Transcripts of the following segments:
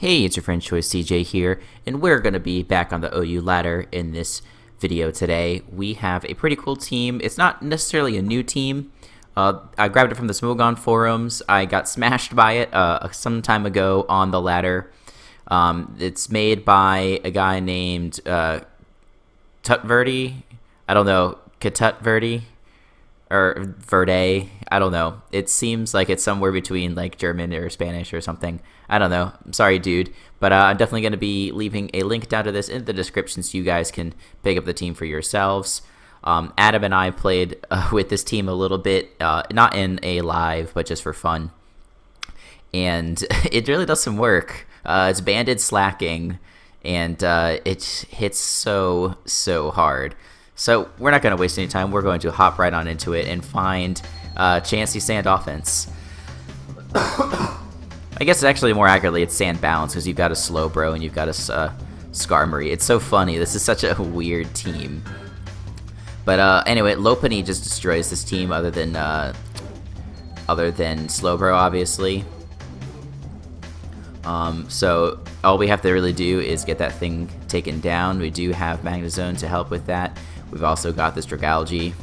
Hey, it's your friend Choice CJ here, and we're going to be back on the OU ladder in this video today. We have a pretty cool team. It's not necessarily a new team. I grabbed it from the Smogon forums. I got smashed by it some time ago on the ladder. It's made by a guy named Tutverdi. I don't know, Katutverdi or Verde. I don't know. It seems like it's somewhere between like German or Spanish or something. I don't know. I'm sorry, dude. But I'm definitely going to be leaving a link down to this in the description so you guys can pick up the team for yourselves. Adam and I played with this team a little bit, not in a live, but just for fun. And it really does some work. It's banded Slaking, and it hits so hard. So we're not going to waste any time. We're going to hop right on into it and find Chancy Sand offense. I guess actually more accurately it's sand balance because you've got a slow bro and you've got a Skarmory. It's so funny. This is such a weird team. But anyway, m.lopunny just destroys this team other than Slowbro, obviously. So all we have to really do is get that thing taken down. We do have Magnezone to help with that. We've also got this Dragalge.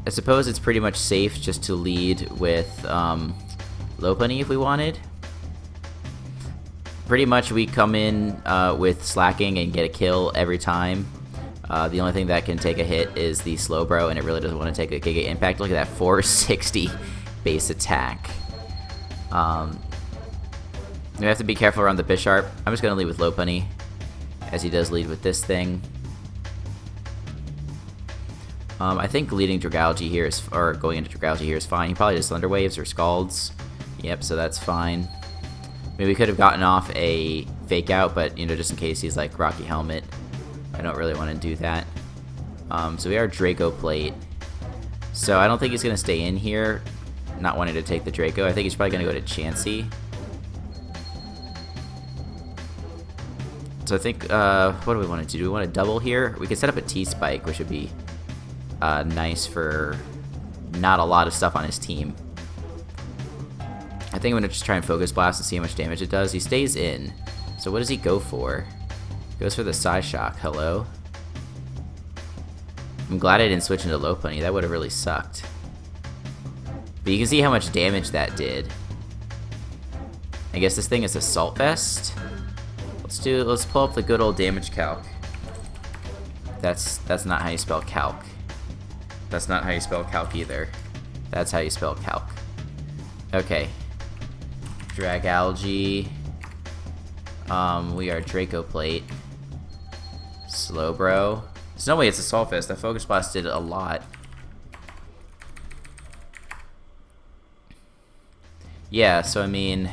I suppose it's pretty much safe just to lead with m.lopunny if we wanted. Pretty much we come in with Slaking and get a kill every time. The only thing that can take a hit is the Slowbro, and it really doesn't want to take a Giga Impact. Look at that 460 base attack. We have to be careful around the Bisharp. I'm just going to lead with m.lopunny, as he does lead with this thing. I think leading Dragalge here is, or going into Dragalge here is fine. He probably does Thunder Waves or Scalds. Yep, so that's fine. Maybe we could have gotten off a Fake Out, but you know, just in case he's like Rocky Helmet, I don't really want to do that. So we are Draco Plate. So I don't think he's going to stay in here, not wanting to take the Draco. I think he's probably going to go to Chansey. So I think, what do we want to do? Do we want to double here? We could set up a T-Spike, which would be nice for not a lot of stuff on his team. I think I'm going to just try and Focus Blast and see how much damage it does. He stays in. So what does he go for? He goes for the Psyshock. Hello? I'm glad I didn't switch into m.lopunny. That would have really sucked. But you can see how much damage that did. I guess this thing is Assault Vest. Let's pull up the good old damage calc. That's not how you spell calc. That's not how you spell calc either. That's how you spell calc. Okay. Dragalge. We are Draco Plate. Slowbro. There's no way it's Assault Vest. That Focus Blast did a lot. Yeah, so I mean,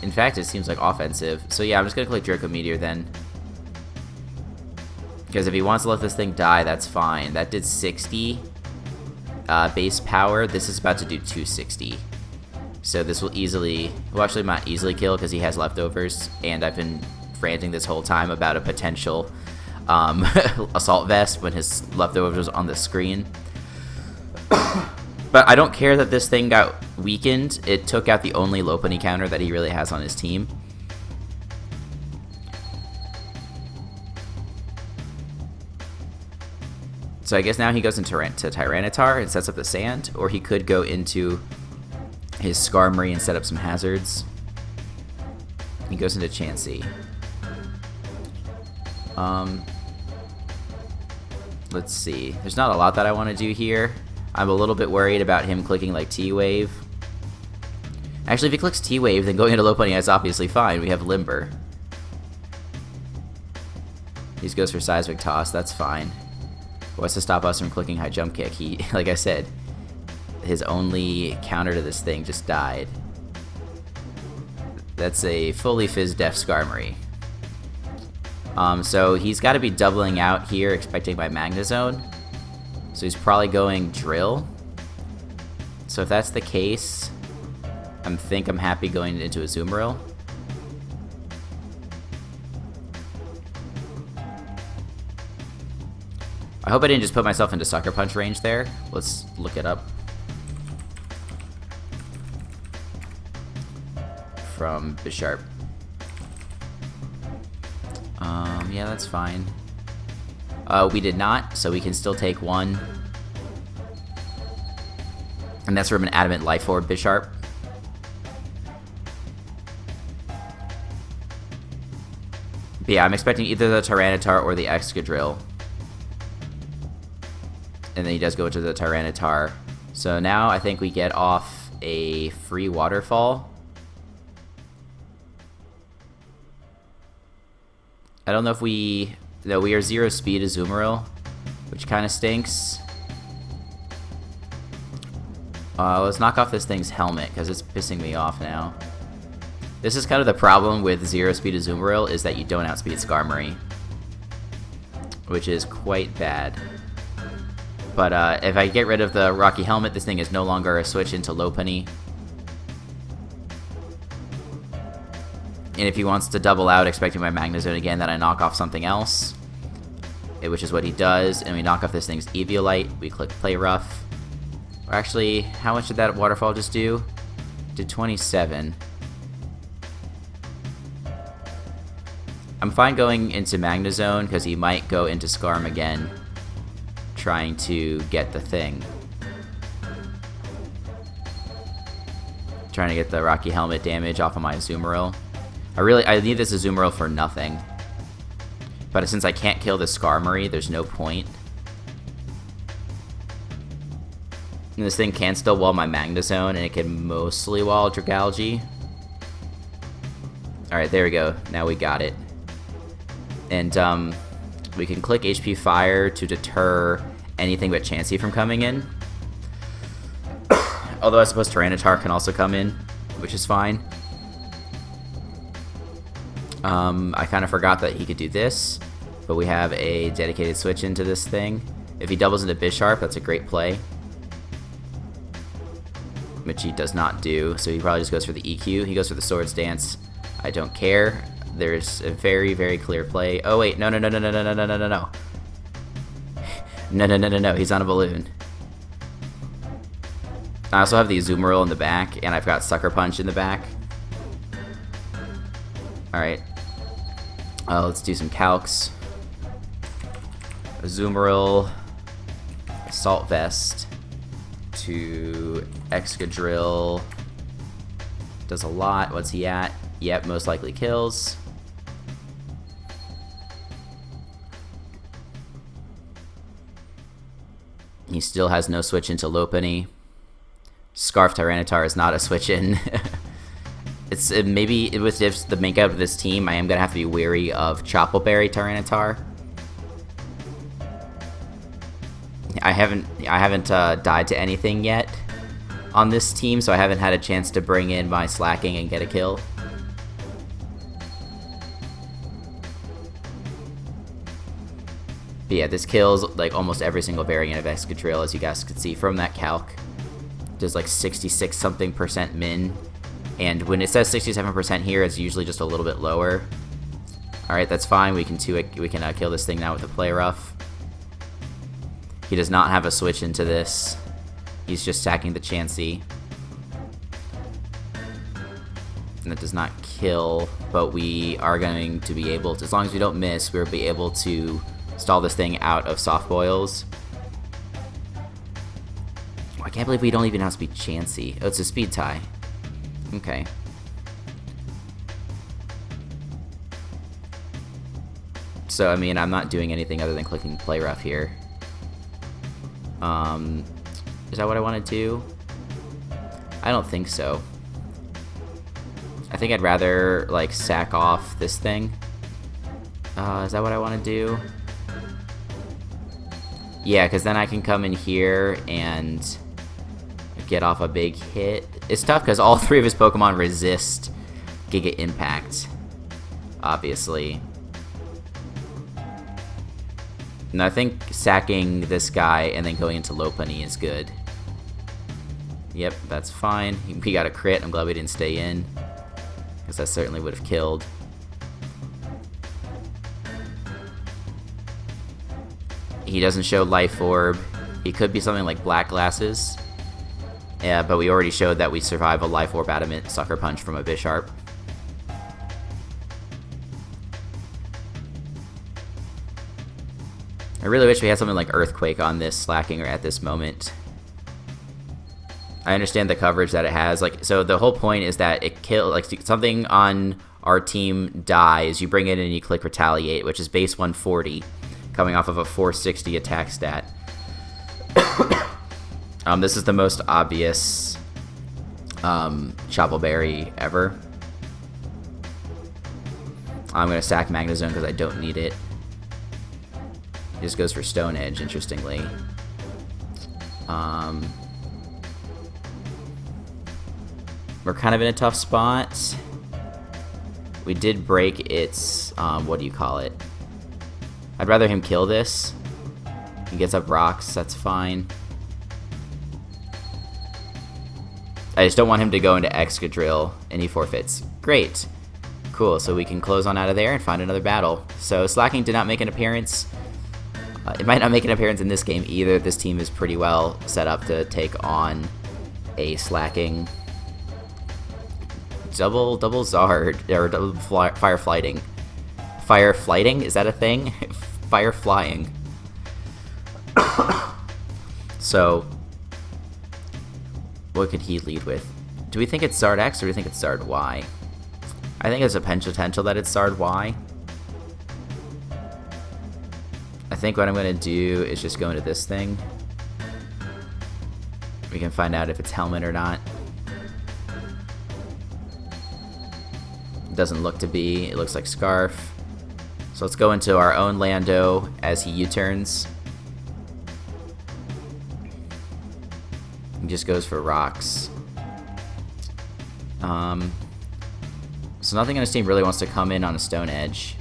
in fact, it seems like offensive. So yeah, I'm just gonna click Draco Meteor then. Because if he wants to let this thing die, that's fine. That did 60 base power. This is about to do 260. So this will easily, well actually not easily kill because he has leftovers. And I've been ranting this whole time about a potential Assault Vest when his leftovers was on the screen. But I don't care that this thing got weakened. It took out the only m.lopunny counter that he really has on his team. So I guess now he goes into Tyranitar and sets up the sand, or he could go into his Skarmory and set up some hazards. He goes into Chansey. Let's see. There's not a lot that I want to do here. I'm a little bit worried about him clicking like T-Wave. Actually, if he clicks T-Wave, then going into m.lopunny is obviously fine. We have Limber. He just goes for Seismic Toss. That's fine. What's to stop us from clicking High Jump Kick? He, like I said, his only counter to this thing just died. That's a fully Fizz-Def Skarmory. So he's got to be doubling out here, expecting my Magnezone. So he's probably going Drill. So if that's the case, I'm happy going into a Azumarill. I hope I didn't just put myself into Sucker Punch range there. Let's look it up. from Bisharp. Yeah, that's fine. We did not, so we can still take one. And that's from an Adamant Life Orb Bisharp. But yeah, I'm expecting either the Tyranitar or the Excadrill. And then he does go into the Tyranitar. So now I think we get off a free waterfall. I don't know if we... No, we are 0 speed Azumarill, which kind of stinks. Let's knock off this thing's helmet, because it's pissing me off now. This is kind of the problem with 0 speed Azumarill, is that you don't outspeed Skarmory, which is quite bad. But if I get rid of the Rocky Helmet, this thing is no longer a switch into Lopunny. And if he wants to double out, expecting my Magnezone again, then I knock off something else, which is what he does, and we knock off this thing's Eviolite. We click Play Rough. Or actually, how much did that waterfall just do? Did 27. I'm fine going into Magnezone, because he might go into Skarm again, trying to get the thing. Trying to get the Rocky Helmet damage off of my Azumarill. I need this Azumarill for nothing. But since I can't kill the Skarmory, there's no point. And this thing can still wall my Magnezone, and it can mostly wall Dragalge. Alright, there we go. Now we got it. And we can click HP Fire to deter anything but Chansey from coming in. Although I suppose Tyranitar can also come in, which is fine. I kind of forgot that he could do this, but we have a dedicated switch into this thing. If he doubles into Bisharp, that's a great play, which he does not do, so he probably just goes for the EQ. He goes for the Swords Dance. I don't care. There's a very, very clear play. Oh wait, no. No, he's on a balloon. I also have the Azumarill in the back, and I've got Sucker Punch in the back. Alright. Let's do some calcs. Azumarill, Assault Vest to Excadrill. Does a lot. What's he at? Yep, most likely kills. He still has no switch into Lopunny. Scarf Tyranitar is not a switch in. Maybe with the makeup of this team, I am gonna have to be wary of Choppleberry Tyranitar. I haven't died to anything yet on this team, so I haven't had a chance to bring in my Slaking and get a kill. But yeah, this kills like almost every single variant of Excadrill, as you guys could see from that calc. Does like 66 something % min, and when it says 67% here, it's usually just a little bit lower. All right, that's fine. We can kill this thing now with a Play Rough. He does not have a switch into this. He's just stacking the Chansey. And that does not kill, but we are going to be able to, as long as we don't miss, we'll be able to stall this thing out of Soft Boils. Oh, I can't believe we don't even outspeed Chansey. Oh, it's a speed tie. Okay. So, I mean, I'm not doing anything other than clicking Play Rough here. Is that what I want to do? I don't think so. I think I'd rather, like, sack off this thing. Is that what I want to do? Yeah, because then I can come in here and get off a big hit. It's tough because all three of his Pokemon resist Giga Impact, obviously. And I think sacking this guy and then going into Lopunny is good. Yep, that's fine. We got a crit. I'm glad we didn't stay in, because that certainly would have killed. He doesn't show Life Orb. He could be something like Black Glasses. Yeah, but we already showed that we survive a Life Orb Adamant Sucker Punch from a Bisharp. I really wish we had something like Earthquake on this Slaking at this moment. I understand the coverage that it has. Like, so the whole point is that it kills, like, something on our team dies, you bring it in and you click Retaliate, which is base 140, coming off of a 460 attack stat. This is the most obvious Shovel Berry ever. I'm going to sack Magnezone because I don't need it. He just goes for Stone Edge, interestingly. We're kind of in a tough spot. We did break its, what do you call it? I'd rather him kill this. He gets up rocks, that's fine. I just don't want him to go into Excadrill and he forfeits. Great. Cool, so we can close on out of there and find another battle. So Slaking did not make an appearance. It might not make an appearance in this game either. This team is pretty well set up to take on a Slaking. Double Zard, or double Fire Flighting. Fire Flighting? Is that a thing? Fire Flying. So, what could he lead with? Do we think it's Zard X or do we think it's Zard Y? I think there's a potential that it's Zard Y. I think what I'm going to do is just go into this thing. We can find out if it's Helmet or not. It doesn't look to be. It looks like Scarf. So let's go into our own Lando as he U-turns. He just goes for rocks. So nothing on his team really wants to come in on a Stone Edge.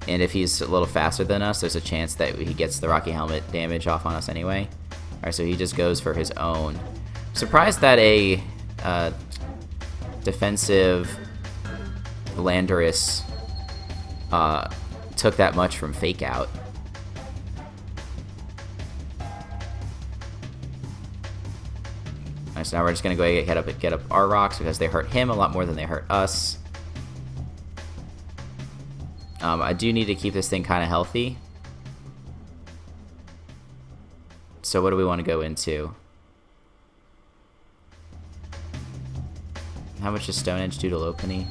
And if he's a little faster than us, there's a chance that he gets the Rocky Helmet damage off on us anyway. Alright, so he just goes for his own. Surprised that a defensive Landorus took that much from Fake Out. Alright, so now we're just going to go get up our rocks because they hurt him a lot more than they hurt us. I do need to keep this thing kind of healthy. So what do we want to go into? How much does Stone Edge do to Lopunny?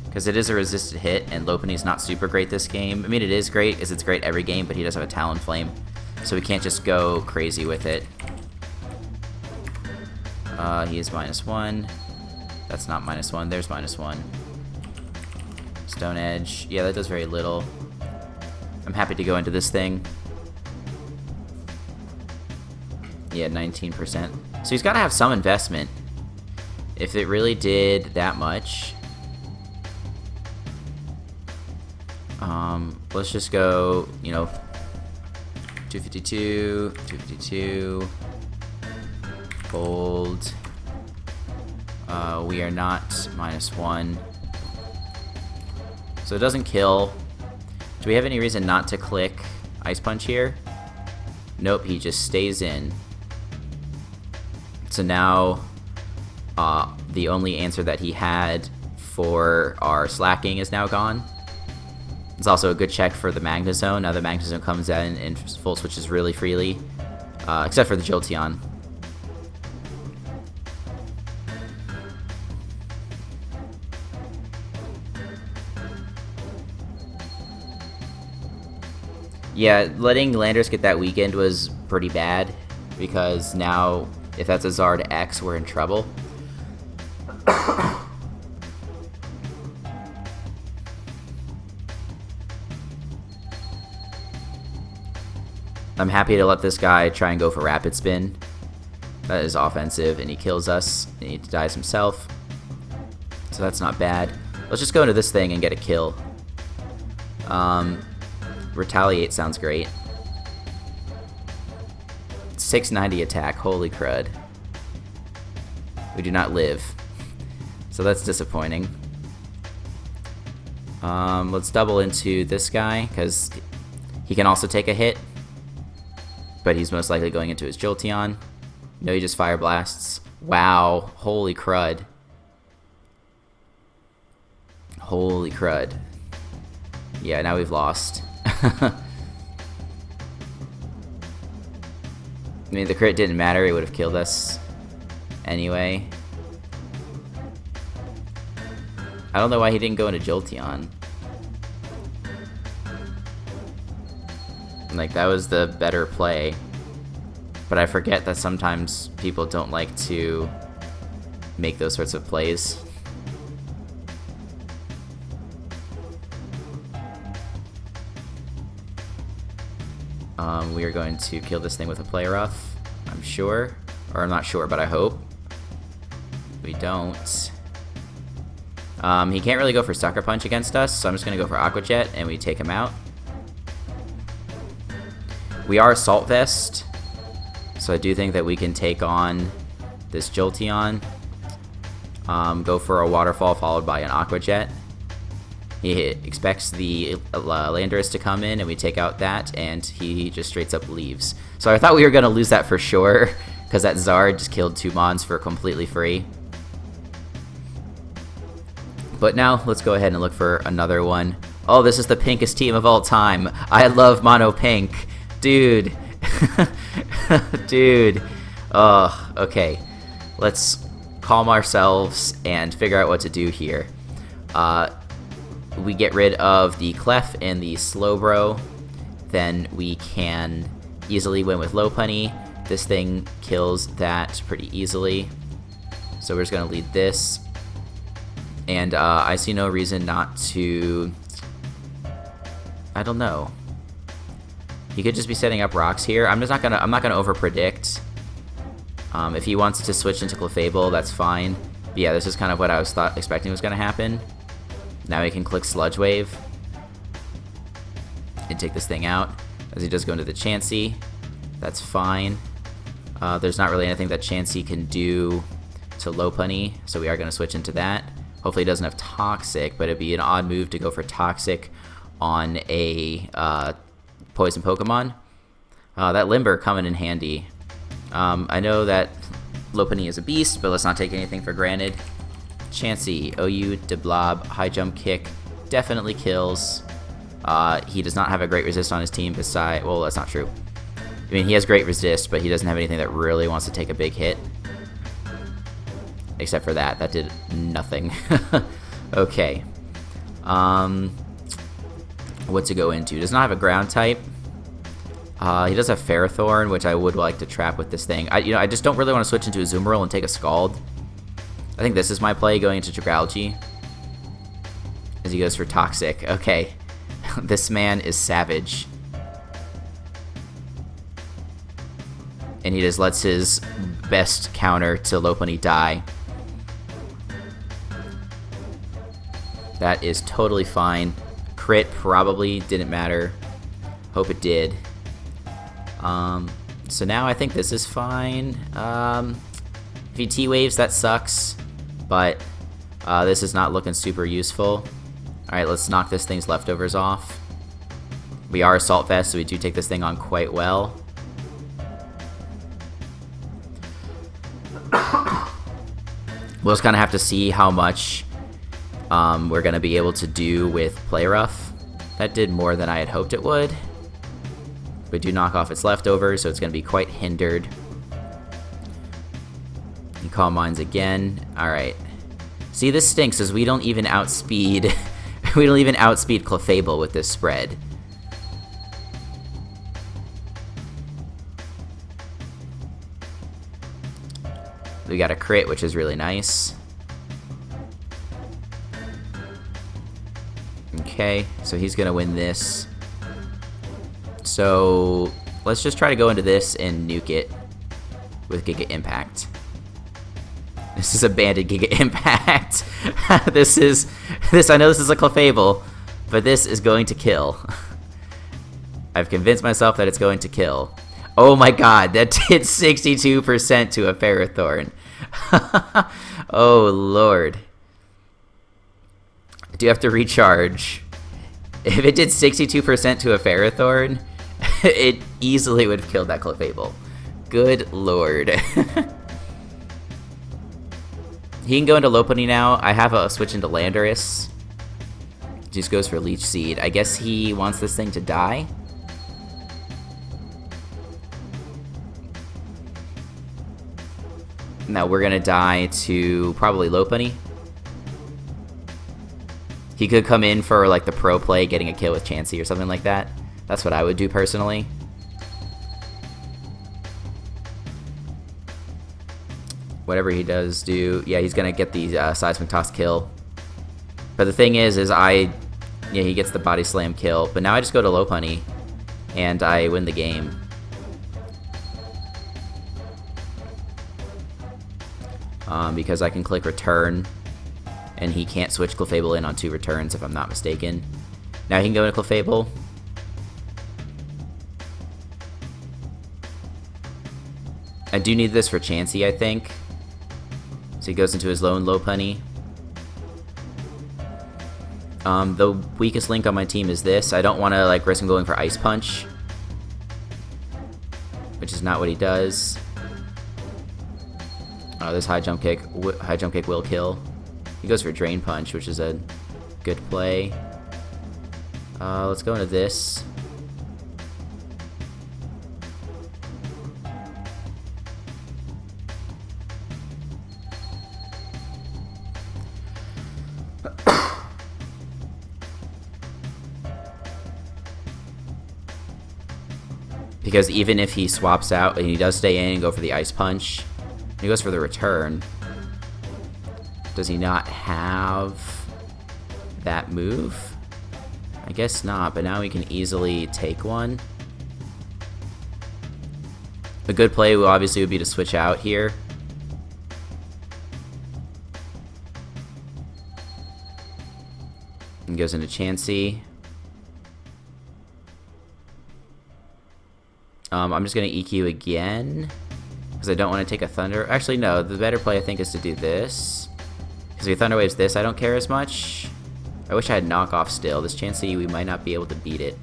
Because it is a resisted hit, and Lopunny's not super great this game. I mean, it is great, because it's great every game, but he does have a Talonflame. So we can't just go crazy with it. He is -1. That's not -1. There's -1. Stone Edge. Yeah, that does very little. I'm happy to go into this thing. Yeah, 19%. So he's got to have some investment. If it really did that much. Let's just go, you know, 252, 252. Hold. We are not -1. So it doesn't kill. Do we have any reason not to click Ice Punch here? Nope, he just stays in. So now the only answer that he had for our Slaking is now gone. It's also a good check for the Magnezone. Now the Magnezone comes in and full switches really freely, except for the Jolteon. Yeah, letting Landorus get that weekend was pretty bad, because now, if that's a Zard X, we're in trouble. I'm happy to let this guy try and go for Rapid Spin. That is offensive, and he kills us, and he dies himself. So that's not bad. Let's just go into this thing and get a kill. Retaliate sounds great. 690 attack, holy crud. We do not live. So that's disappointing. Let's double into this guy, because he can also take a hit. but he's most likely going into his Jolteon. No, he just Fire Blasts. Wow, holy crud. Holy crud. Yeah, now we've lost. I mean, the crit didn't matter, it would have killed us anyway. I don't know why he didn't go into Jolteon. Like, that was the better play. But I forget that sometimes people don't like to make those sorts of plays. We are going to kill this thing with a Play Rough, I'm sure. Or I'm not sure, but I hope. We don't. He can't really go for Sucker Punch against us, so I'm just going to go for Aqua Jet, and we take him out. We are Assault Vest, so I do think that we can take on this Jolteon. Go for a Waterfall followed by an Aqua Jet. He expects the Landorus to come in, and we take out that, and he just straight up leaves. So I thought we were going to lose that for sure, because that Zard just killed 2 Mons for completely free. But now, let's go ahead and look for another one. Oh, this is the pinkest team of all time. I love Mono Pink. Dude. Dude. Oh, okay. Let's calm ourselves and figure out what to do here. We get rid of the Clef and the Slowbro. Then we can easily win with Lopunny. This thing kills that pretty easily. So we're just going to lead this. And I see no reason not to... I don't know. He could just be setting up rocks here. I'm not gonna over-predict. If he wants to switch into Clefable, that's fine. But yeah, this is kind of what I was expecting was gonna happen. Now he can click Sludge Wave and take this thing out. As he does go into the Chansey. That's fine. There's not really anything that Chansey can do to Lopunny, so we are gonna switch into that. Hopefully he doesn't have Toxic, but it'd be an odd move to go for Toxic on a Poison Pokemon. That Limber coming in handy. I know that Lopunny is a beast, but let's not take anything for granted. Chansey, OU, Deblob, High Jump Kick, definitely kills. He does not have a great resist on his team beside... Well, that's not true. I mean, he has great resist, but he doesn't have anything that really wants to take a big hit. Except for that. That did nothing. Okay. What to go into? Does not have a ground type. He does have Ferrothorn, which I would like to trap with this thing. I just don't really want to switch into a Azumarill and take a Scald. I think this is my play, going into Dragalge. As he goes for Toxic. Okay. This man is savage. And he just lets his best counter to Lopunny die. That is totally fine. Crit probably didn't matter. Hope it did. So now I think this is fine. If he T-Waves, that sucks. But this is not looking super useful. Alright, let's knock this thing's leftovers off. We are Assault Vest, so we do take this thing on quite well. We'll just kind of have to see how much we're going to be able to do with Play Rough. That did more than I had hoped it would. We do knock off its leftovers, so it's going to be quite hindered. You Calm Minds again. Alright. See, this stinks, as we don't even outspeed... we don't even outspeed Clefable with this spread. We got a crit, which is really nice. Okay, so he's gonna win this. So let's just try to go into this and nuke it with Giga Impact. This is a banded Giga Impact. I know this is a Clefable, but this is going to kill. I've convinced myself that it's going to kill. Oh my god, that did 62% to a Ferrothorn. Oh lord. I do have to recharge. If it did 62% to a Ferrothorn, It easily would have killed that Clefable. Good lord. He can go into Lopunny now. I have a switch into Landorus. Just goes for Leech Seed. I guess he wants this thing to die. Now we're gonna die to probably Lopunny. He could come in for like the pro play, getting a kill with Chansey or something like that. That's what I would do personally. Whatever he does do, yeah, he's gonna get the Seismic Toss kill. But the thing is yeah, he gets the Body Slam kill. But now I just go to Lopunny, and I win the game. Because I can click return, and he can't switch Clefable in on 2 returns if I'm not mistaken. Now he can go into Clefable. I do need this for Chansey, I think. So he goes into his lone Lopunny. The weakest link on my team is this. I don't want to like risk him going for Ice Punch, which is not what he does. Oh, this high jump kick will kill. He goes for Drain Punch, which is a good play. Let's go into this. Because even if he swaps out and he does stay in and go for the Ice Punch, he goes for the return. Does he not have that move? I guess not, but now he can easily take one. A good play obviously would be to switch out here. And goes into Chansey. I'm just going to EQ again, because I don't want to take a Thunder. Actually, no, the better play I think is to do this. Because if he Thunder Waves this, I don't care as much. I wish I had Knockoff still. This Chansey, we might not be able to beat it.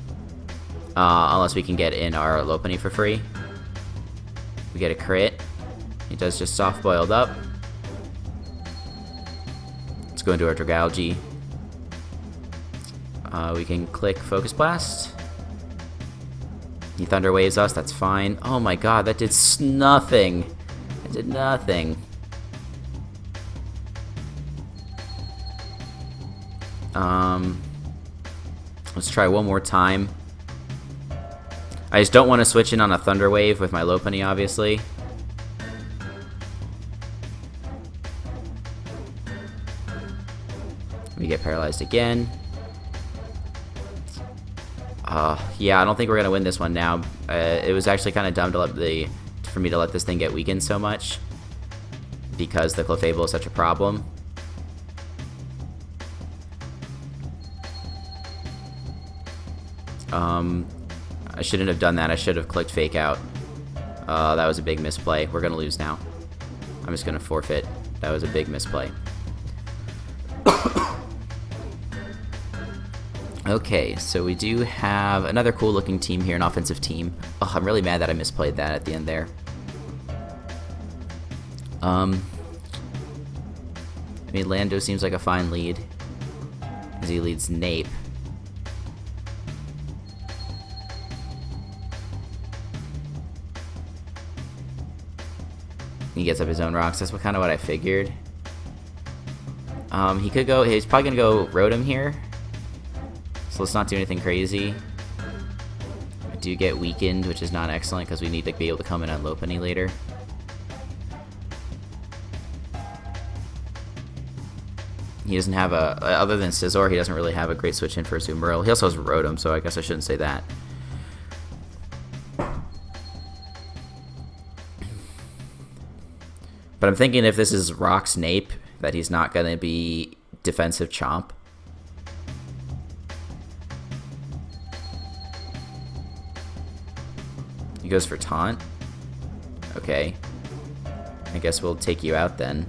Unless we can get in our Lopunny for free. We get a crit. He does just soft boiled up. Let's go into our Dragalge. We can click Focus Blast. He Thunder Waves us, that's fine. Oh my god, that did nothing. It did nothing. Let's try one more time. I just don't want to switch in on a Thunder Wave with my Lopunny, obviously. We get paralyzed again. Yeah, I don't think we're gonna win this one now. It was actually kind of dumb to for me to let this thing get weakened so much, because the Clefable is such a problem. I shouldn't have done that. I should have clicked Fake Out. That was a big misplay. We're gonna lose now. I'm just gonna forfeit. That was a big misplay. Okay, so we do have another cool looking team here, an offensive team. Oh, I'm really mad that I misplayed that at the end there. I mean, Lando seems like a fine lead, as he leads Nape. He gets up his own rocks. That's kind of what I figured. He could go. He's probably gonna go Rotom here. So let's not do anything crazy. I do get weakened, which is not excellent because we need to be able to come in on Lopunny later. He doesn't have other than Scizor, he doesn't really have a great switch in for Azumarill. He also has Rotom, so I guess I shouldn't say that. But I'm thinking if this is Rock Snape, that he's not going to be defensive Chomp. He goes for Taunt. Okay. I guess we'll take you out then.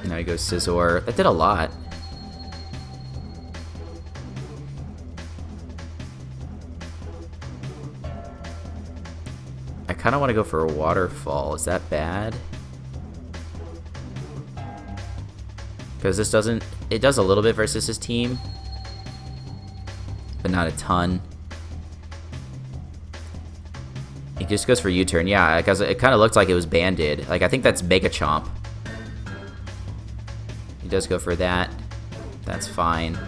Now he goes Scizor. That did a lot. I kind of want to go for a waterfall. Is that bad? Because this doesn't... It does a little bit versus his team. But not a ton. He just goes for U-turn. Yeah, because it kind of looked like it was banded. Like, I think that's Mega Chomp. He does go for that. That's fine.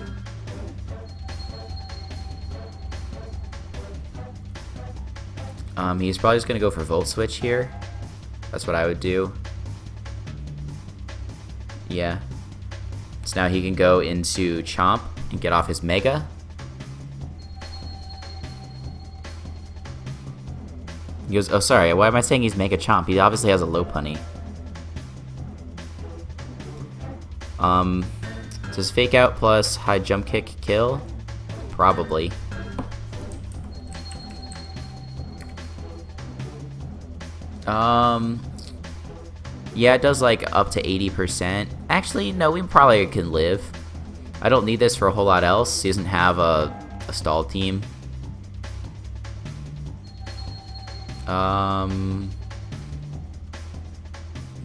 He's probably just going to go for Volt Switch here. That's what I would do. Yeah. So now he can go into Chomp and get off his Mega. He goes, oh sorry, why am I saying he's Mega Chomp? He obviously has a Lopunny. Does Fake Out plus High Jump Kick kill? Probably. Yeah, it does like up to 80%. Actually, no, we probably can live. I don't need this for a whole lot else. He doesn't have a stall team.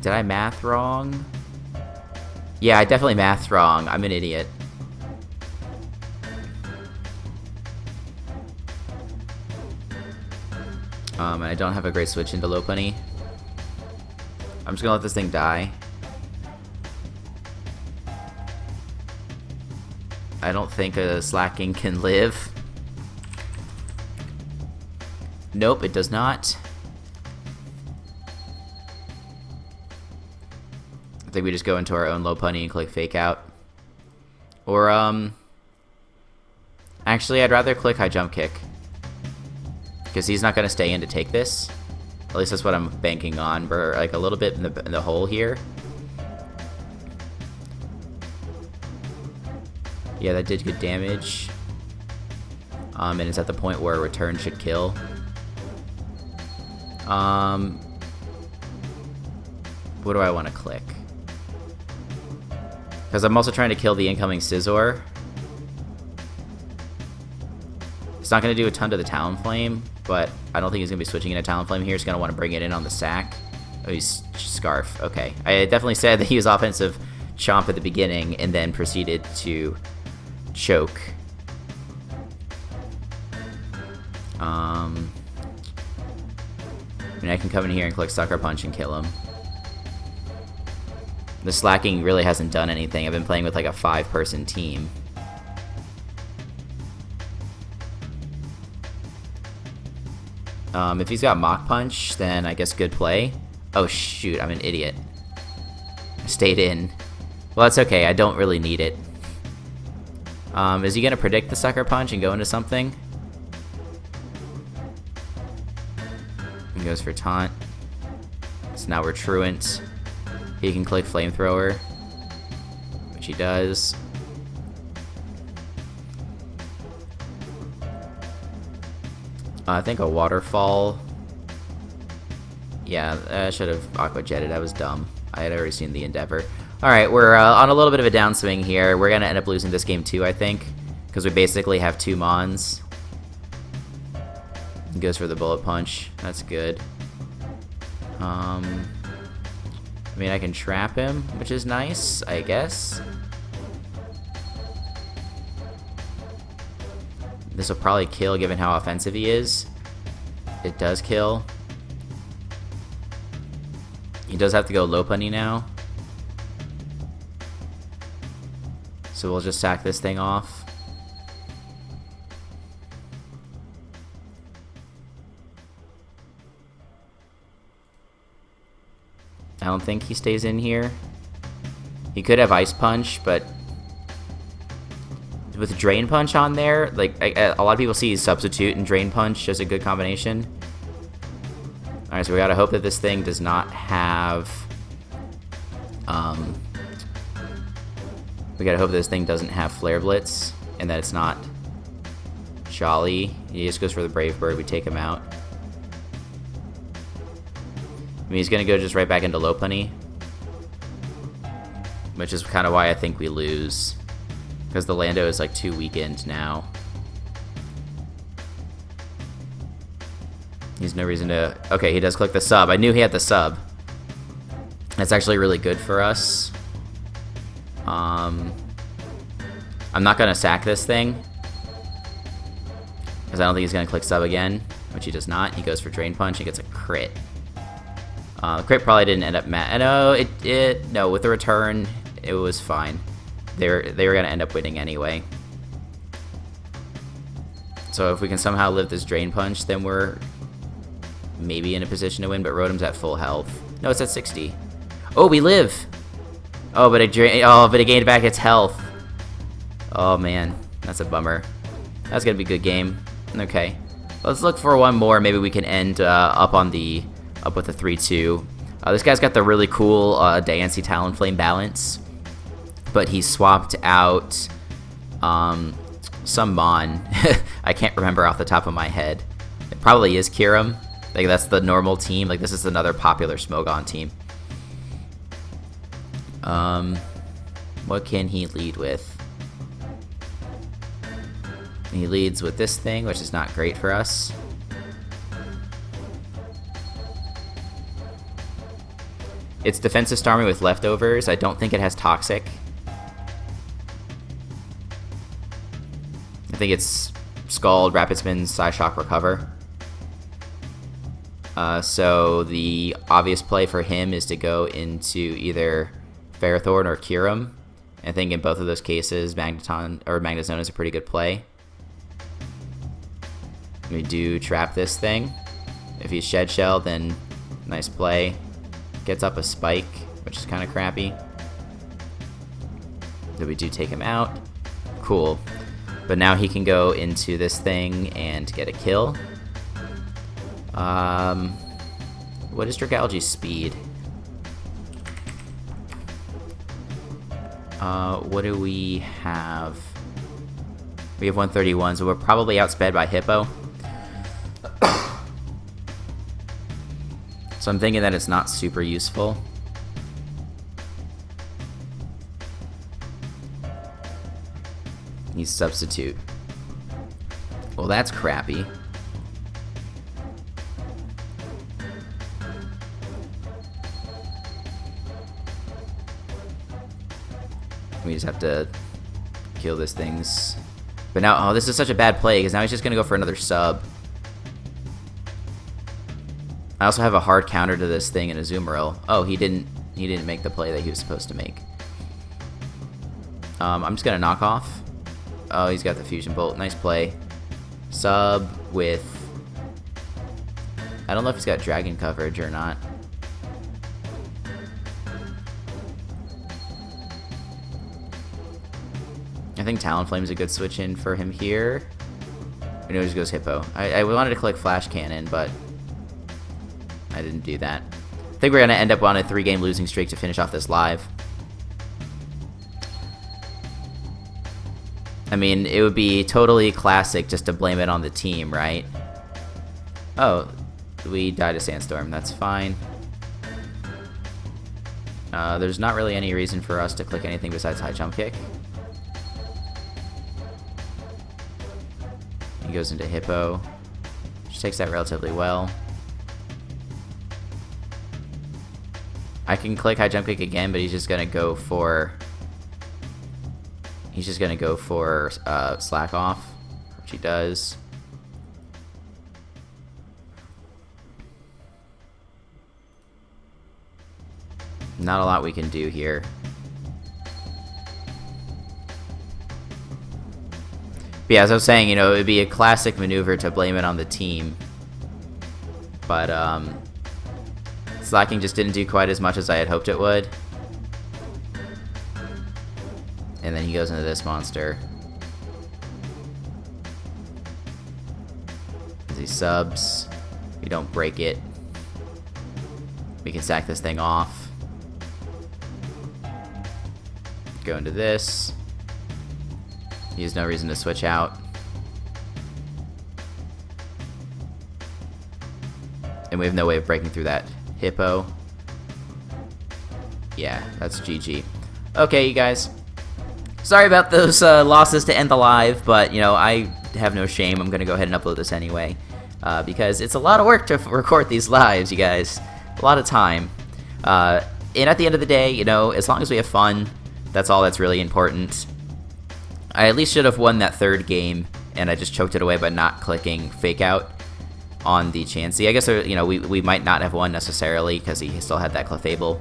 Did I math wrong? Yeah, I definitely mathed wrong. I'm an idiot. And I don't have a great switch into Lopunny. I'm just gonna let this thing die. I don't think a Slaking can live. Nope, it does not. I think we just go into our own Lopunny and click Fake Out. Or, actually, I'd rather click High Jump Kick. Because he's not going to stay in to take this. At least that's what I'm banking on. We're like a little bit in the hole here. Yeah, that did good damage. And it's at the point where return should kill. What do I want to click? Because I'm also trying to kill the incoming Scizor. It's not going to do a ton to the Talonflame, but I don't think he's going to be switching into Talonflame here. He's going to want to bring it in on the sack. Oh, he's Scarf. Okay. I definitely said that he was offensive Chomp at the beginning and then proceeded to choke. I mean, I can come in here and click Sucker Punch and kill him. The Slaking really hasn't done anything. I've been playing with like a 5-person team. If he's got Mach Punch, then I guess good play. Oh shoot, I'm an idiot. I stayed in. Well, that's okay, I don't really need it. Is he gonna predict the Sucker Punch and go into something? He goes for Taunt. So now we're Truant. He can click Flamethrower, which he does. I think a Waterfall. Yeah, I should have Aqua Jetted. That was dumb. I had already seen the Endeavor. Alright, we're on a little bit of a downswing here. We're going to end up losing this game too, I think, because we basically have 2 Mons. He goes for the Bullet Punch. That's good. I mean, I can trap him, which is nice, I guess. This will probably kill given how offensive he is. It does kill. He does have to go Lopunny now. So we'll just sack this thing off. I don't think he stays in here. He could have Ice Punch, but with Drain Punch on there, like a lot of people see Substitute and Drain Punch as a good combination. Alright, so we gotta hope that this thing does not have we gotta hope this thing doesn't have Flare Blitz and that it's not Jolly. He just goes for the Brave Bird, we take him out. I mean, he's gonna go just right back into Lopunny, which is kind of why I think we lose. Because the Lando is like too weakened now. He's no reason to... Okay, he does click the sub. I knew he had the sub. That's actually really good for us. I'm not going to sack this thing, because I don't think he's going to click sub again, which he does not. He goes for Drain Punch. He gets a crit. The crit probably didn't end up... No, with the return, it was fine. They were going to end up winning anyway. So if we can somehow live this Drain Punch, then we're maybe in a position to win, but Rotom's at full health. No, it's at 60. Oh, we live! Oh, but it gained back its health. Oh, man. That's a bummer. That's going to be a good game. Okay. Let's look for one more. Maybe we can end up with a 3-2. This guy's got the really cool Diancie Talonflame balance, but he swapped out some Mon. I can't remember off the top of my head. It probably is Kyurem. Like, that's the normal team. Like, this is another popular Smogon team. What can he lead with? He leads with this thing, which is not great for us. It's defensive Starmie with leftovers. I don't think it has Toxic. I think it's Scald, Rapid Spin, Psyshock, Recover. So the obvious play for him is to go into either Ferrothorn or Kyurem. I think in both of those cases, Magnezone is a pretty good play. We do trap this thing. If he's Shed Shell, then nice play. Gets up a Spike, which is kind of crappy. Then we do take him out. Cool. But now he can go into this thing and get a kill. What is Dragalge's speed? What do we have? We have 131, so we're probably outsped by Hippo. So I'm thinking that it's not super useful. He's Substitute. Well, that's crappy. We just have to kill this things. But now, oh, this is such a bad play, because now he's just going to go for another sub. I also have a hard counter to this thing in Azumarill. Oh, he didn't make the play that he was supposed to make. I'm just going to knock off. Oh, he's got the Fusion Bolt. Nice play. Sub with... I don't know if he's got Dragon coverage or not. I think Talonflame is a good switch in for him here. I know he just goes Hippo. I wanted to click Flash Cannon, but I didn't do that. I think we're going to end up on a 3-game losing streak to finish off this live. I mean, it would be totally classic just to blame it on the team, right? Oh, we died to Sandstorm. That's fine. There's not really any reason for us to click anything besides High Jump Kick. He goes into Hippo, which takes that relatively well. I can click High Jump Kick again, but he's just gonna go for... Slack Off, which he does. Not a lot we can do here. But yeah, as I was saying, you know, it would be a classic maneuver to blame it on the team. But, Slaking just didn't do quite as much as I had hoped it would. And then he goes into this monster. As he subs, we don't break it. We can sack this thing off. Go into this. He has no reason to switch out. And we have no way of breaking through that Hippo. Yeah, that's GG. Okay, you guys. Sorry about those losses to end the live, but, you know, I have no shame. I'm going to go ahead and upload this anyway. because it's a lot of work to record these lives, you guys. A lot of time. And at the end of the day, you know, as long as we have fun, that's all that's really important. I at least should have won that third game, and I just choked it away by not clicking Fake Out on the Chansey. I guess, you know, we might not have won necessarily because he still had that Clefable.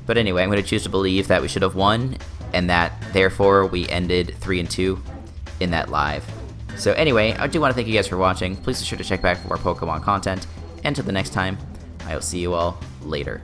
But anyway, I'm going to choose to believe that we should have won, and that, therefore, we ended 3-2 in that live. So anyway, I do want to thank you guys for watching. Please be sure to check back for more Pokemon content. And until the next time, I will see you all later.